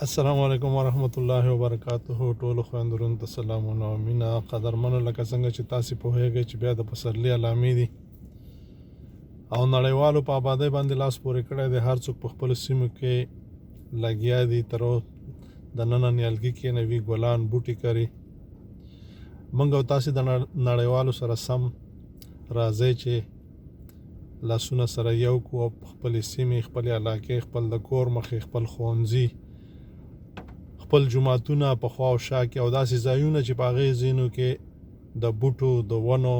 السلام علیکم ورحمت الله وبرکاته. ټولو خویندورو ته سلامونه او مینه. قدرمنو لکه څنګه چې تاسې پوهیږئ چې بیا د پسرلي علامې دي او نړیوالو په آبادۍ باندې لاس پورې کړی دی. هر څوک په خپلو سیمو کې لګیا دي. تر دننه نیالګي کېنوي، ګلان بوټي کري. موږ او تاسې د نړیوالو سره سم راځئ چې لاسونه سره یو کړو او خپلې سیمې، خپلې علاقې، خپل د کور مخې، خپل ښوونځي، خپل جوماتونه په خوا او شا کې او داسې ځایونه چې په هغې ځایونو کې د بوټو د ونو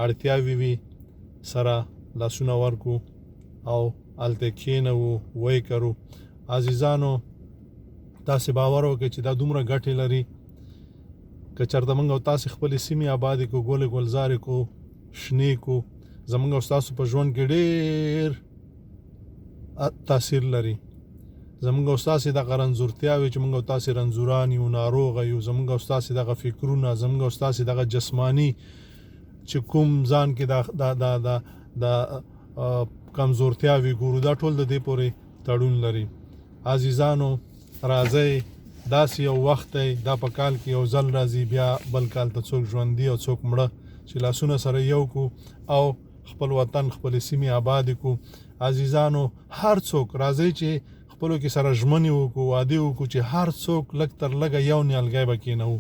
اړتیاوې وي سره لاسونه ورکړو او هلته کښېنوو، ویې کرو. عزیزانو، تاسې باور وکړئ چې دا دومره ګټې لري. که چېرته موږ او تاسې خپلې سیمې آبادې کړو، ګلې ګلزارې کړو، شنې کړو، زموږ او ستاسو په ژوند کې ډېر تاثیر لري. زموږ او ستاسې دغه رنځورتیاوې چې موږ او تاسې رنځوران یو، ناروغه یو، زموږ او ستاسې دغه فکرونه، زموږ او ستاسې دغه جسماني چې کوم ځان کې د کمزورتیاوې ګورو، دا ټول د دې پورې تړون لري. عزیزانو، راځئ، داسې یو وخت دی، دا په کال کې یو ځل راځي، بیا بل کال ته څوک ژوندي او څوک مړه، چې لاسونه سره یو کړو او خپل وطن، خپلې سیمې آبادې کړو. عزیزانو، هر څوک راځئ چې خپلو کې سره ژمنې وکړو، وعدې وکړو چې هر څوک لږ تر لږه یو نیالګی به کېنوو،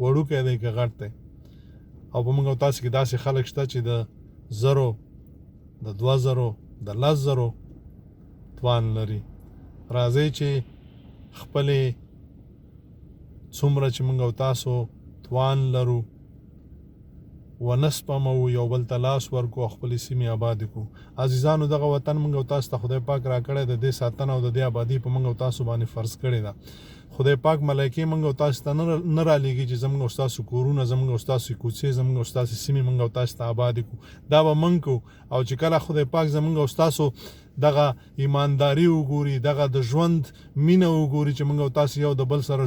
وړوکی دی که غټ دی. او په موږ او تاسې کې داسې خلک شته چې د 1000، د 2000، د 10,000 توان لري. راځئ چې خپلې څومره چې موږ او تاسو توان لرو ونه سپموو، یو بل ته لاس ورکړو او خپلې سیمې آبادې کړو. عزیزانو، دغه وطن موږ او تاسو ته خدای پاک راکړی، د دې ساتنه او د دې آبادي په موږ او تاسو باندې فرض کړې ده. خدای پاک ملایکې موږ او تاسو ته نه رالېږي چې زموږ او ستاسو کورونه، زموږ او ستاسو کوڅې، زموږ او ستاسو سیمې موږ او تاسو ته آبادې کړو. دا به موږ کوو. او چې کله خدای پاک زموږ او ستاسو دغه ایمانداري وګوري، دغه د ژوند مینه وګوري چې موږ او تاسو یو د بل سره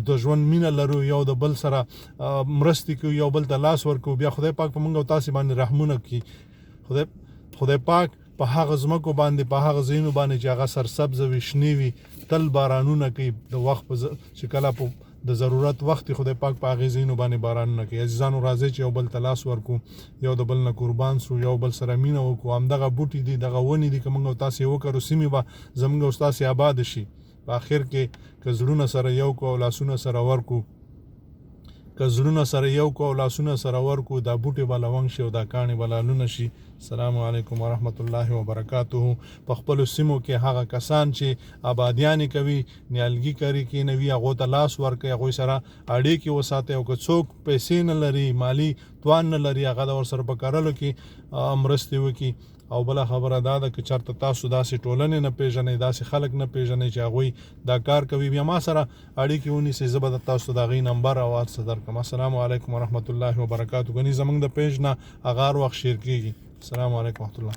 د ژوند مینه لرو، یو د بل سره مرستې کوو، یو بل ته لاس ورکوو، بیا خدای پاک په موږ او تاسو باندې رحمونه کوي. خدای پاک په هغه ځمکو باندې، په هغه ځایونو باندې چې هغه سرسبزه وي، شنې وي، تل بارانونه کوي. د وخت چې کله په د ضرورت وخت خدای پاک په هغې ځایونو باندې بارانونه کوي. عزیزانو، راځئ چې یو بل ته لاس ورکړو، یو د بل نه قربان سو، یو بل سره مینه وکړو. همدغه بوټي دي، دغه ونې دي، که موږ او تاسې یې وکرو، سیمې به زموږ او ستاسې آباده شي. په آخر کې که زړونه سره یو کړو او لاسونه سره ورکړو، که زړونه سره یو کړو او لاسونه سره ورکړو، دا بوټي به لونګ شي او دا کاڼي به لالونه شي. السلام علیکم ورحمت الله وبرکاته. په خپلو سیمو کې هغه کسان چې آبادیانې کوي، نیالګي کري، کېنوي، هغو ته لاس ورکړئ، هغوی سره اړیکې وساتئ. او که څوک پیسې نه لري، مالي توان نه لري، هغه د ورسره په کرلو کې مرستې وکړي. او بله خبره دا ده که چېرته تاسو داسې ټولنې نه پېژنئ، داسې خلک نه پېژنئ چې هغوی دا کار کوي، بیا ما سره اړیکې ونیسئ، زه به تاسو ته د هغوی نمبر او هر څه درکړم. السلام علیکم ورحمت الله وبرکاته. ګنې زموږ د پیج نه هغه هر وخت شیر کېږي. السلام علیکم ورحمت الله.